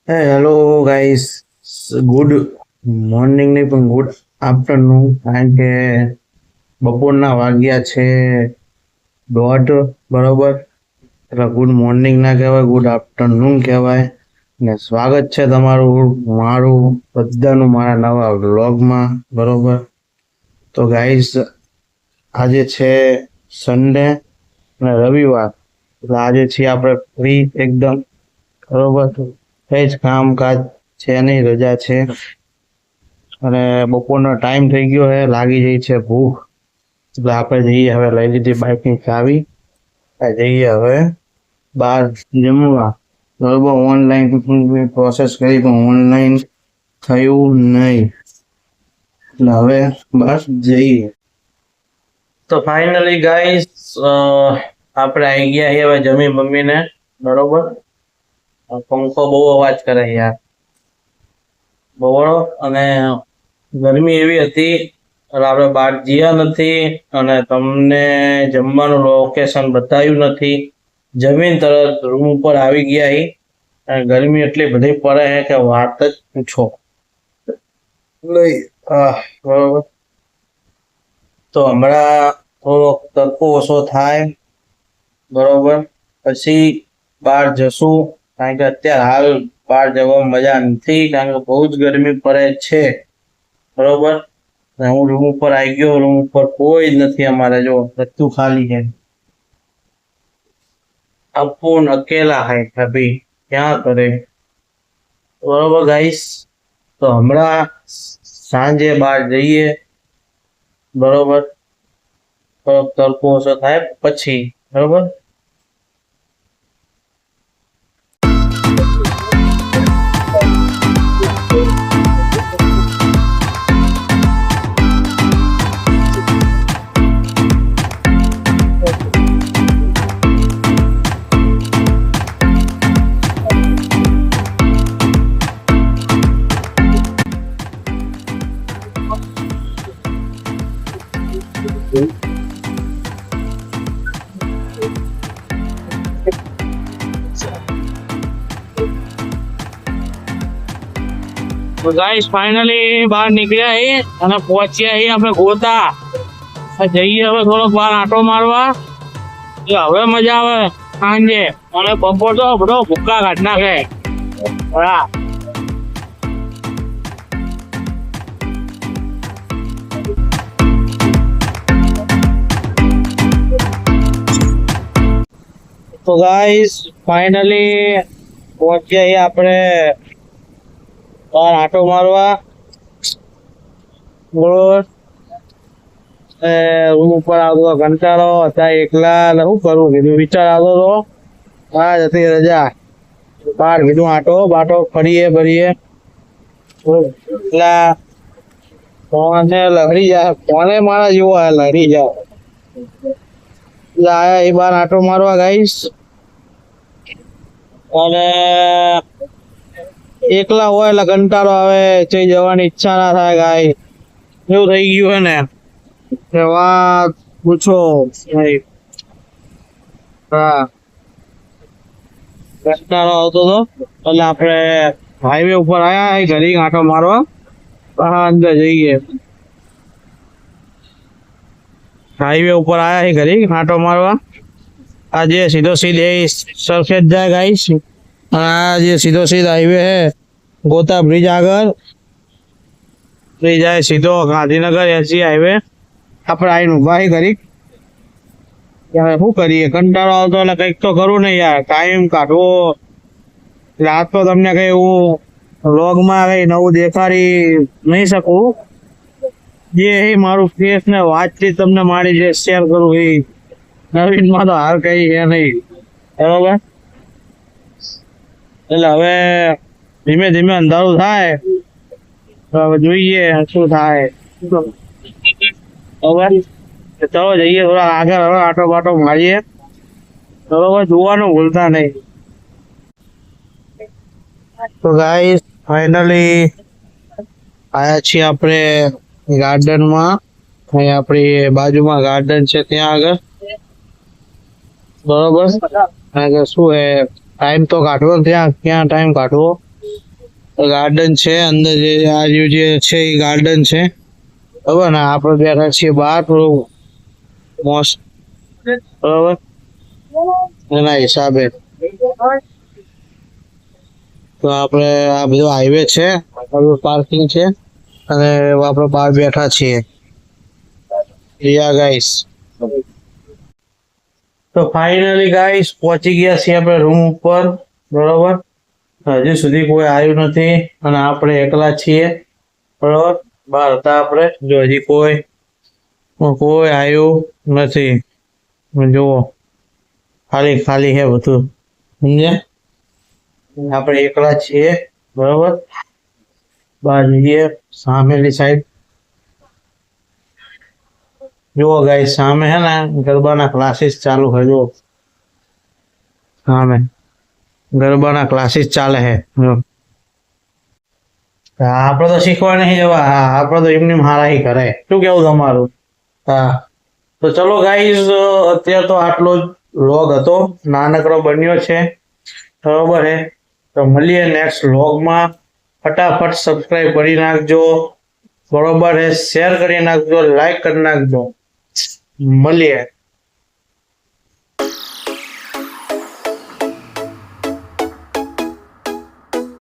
Hello guys, good morning નહીં પણ good afternoon, કારણ કે બપોરના વાગ્યા છે 1:30 બરોબર. એટલે ગુડ મોર્નિંગ ના કહેવાય, ગુડ આફ્ટરનૂન કહેવાય. ને સ્વાગત છે તમારું મારું બધાનું મારા નવા વ્લોગમાં બરોબર. તો ગાઈસ, આજે છે સન્ડે અને રવિવાર, એટલે આજે છીએ આપણે ફ્રી એકદમ બરોબર. કઈ જ કામકાજ છે નહીં, રજા છે અને બપોરનો ટાઈમ થઈ ગયો છે, લાગી ગઈ છે ભૂખ. એટલે આપણે જઈએ, હવે લઈ લીધી બાઇકની ચાવી, જઈએ હવે બહાર જમવા બરોબર. ઓનલાઈન પ્રોસેસ કરી પણ ઓનલાઈન થયું નહીં, એટલે હવે બસ જઈએ. તો ફાઇનલી ગાઈસ, આપણે આવી ગયા છીએ હવે જમી મમ્મીને બરોબર. પંખો બહુ અવાજ કરે યાર, બરોબર. અને ગરમી એવી હતી એટલે આપણે બહાર ગયા નથી અને તમને જમવાનું લોકેશન બતાવ્યું નથી. જમીન તરત રૂમ ઉપર આવી ગયા અને ગરમી એટલી બધી પડે છે કે વાત જ પૂછો બરોબર. તો હમણાં થોડોક તડકો ઓછો થાય બરોબર, પછી બહાર જશું, કારણ કે અત્યારે હાલ બહાર જવામાં મજા નથી, કારણ કે બહુ જ ગરમી પડે છે બરોબર. હું રૂમ ઉપર આવી ગયો, રૂમ ઉપર કોઈ જ નથી અમારે, જો બધું ખાલી છે. અપૂન અકેલા હૈ અભી, ક્યાં કરે બરોબર ગાઈસ. તો હમણાં સાંજે બહાર જઈએ બરોબર, થોડોક તડકો ઓછો થાય પછી બરોબર. તો ગાઈસ ફાઇનલી બહાર નીકળ્યા અને પહોંચ્યા આપણે ગોતા. જઈએ હવે થોડોક બહાર આંટો મારવા, હવે મજા આવે સાંજે. અને બપોર તો બધો ભૂક્કા કાઢ નાખે. તો ગાઈસ ફાઇનલી પહોંચ્યા આપણે બહાર આંટો મારવા બરોબર. રૂમ ઉપર આવતો કંટાળો હતા, એકલા શું કરવું કીધું, વિચાર આવતો હતો આ જતી રજા, બહાર કીધું આંટો બાટો ફરીએ એટલા ફોને લહરી જાય, ફોને મારા જેવો લહરી જાય. આયા એ બાર આંટો મારવા ગાઈશ, અને એકલા હોય એટલે કંટાળો આવે, ચઈ જવાની ઈચ્છા ના થાય ગાય, એવું થઈ ગયું હે ને કે વાત પૂછો. હા, કંટાળો આવતો હતો એટલે આપણે હાઈવે ઉપર આયા ઘરે આંટો મારવા, અંદર જઈએ. હાઈવે ઉપર આયા ઘરે આંટો મારવા. આજે સીધો સીધે સરખેજ જાય ગાઈશ, આ જે સીધો સીધો હાઈવે હે ગોતા બ્રિજ આગળ જાય સીધો ગાંધીનગર એસજી હાઈવે. આપણે આવીને ઉભા કરી, શું કરીએ, કંટાળો આવતો એટલે કંઈક તો કરવું ને યાર, ટાઈમ કાઢવો. રાત તો તમને કઈ એવું વ્લોગમાં કઈ નવું દેખાડી નહીં શકું, જે મારું ફેસ ને વાતચીત તમને મારી જે શેર કરું એ નવીનમાં તો હાલ કઈ છે નહીં બરોબર. એટલે હવે ધીમે ધીમે અંધારું થાય, હવે જોઈએ શું થાય બરોબર. ચલો જઈએ થોડા આગળ, હવે આટો બાટો મારીએ બરોબર, જોવાનું ભૂલતા નહીં. તો ગાઈસ ફાઇનલી આયા છીએ આપણે ગાર્ડનમાં, અહીં આપણી બાજુમાં ગાર્ડન છે ત્યાં આગળ બરોબર. કારણ કે શું હે, ટાઈમ તો કાઢવો, ત્યાં ક્યાં ટાઈમ કાઢવો ગાર્ડન છે અંદર જે આજુ જે છે એ ગાર્ડન છે બરાબર ને આપણે બેઠા છીએ બહાર થોડું મોસ્ટ બરાબર એના હિસાબે તો આપણે આ બધું હાઈવે છે પાર્કિંગ છે અને આપણે બહાર બેઠા છીએ ગાઈસ તો ફાઇનલી ગાઈસ પહોંચી ગયા છીએ આપણે રૂમ ઉપર બરોબર હજી સુધી કોઈ આવ્યું નથી અને આપણે એકલા છીએ બરોબર બહાર હતા આપણે જો હજી કોઈ આવ્યું નથી જુઓ ખાલી ખાલી હે બધું સમજ્યા આપણે એકલા છીએ બરોબર બહાર જઈએ સામેલી સાઈડ જુઓ ગાઈસ સામે હે ને ગરબાના ક્લાસીસ ચાલુ है જો સામે ગરબાના ક્લાસીસ ચાલે હે આપણે તો શીખવા નહીં જવા આપણે તો એમની હારાઈ કરે શું કેવું તમારું હા તો ચલો ગાઈસ અત્યારે તો આટલો જ વ્લોગ હતો નાનકડો બન્યો છે બરોબર હે તો મળીએ નેક્સ્ટ વ્લોગમાં ફટાફટ સબસ્ક્રાઇબ કરી નાખજો બરોબર હે શેર કરી નાખજો લાઈક કરી નાખજો મળીએ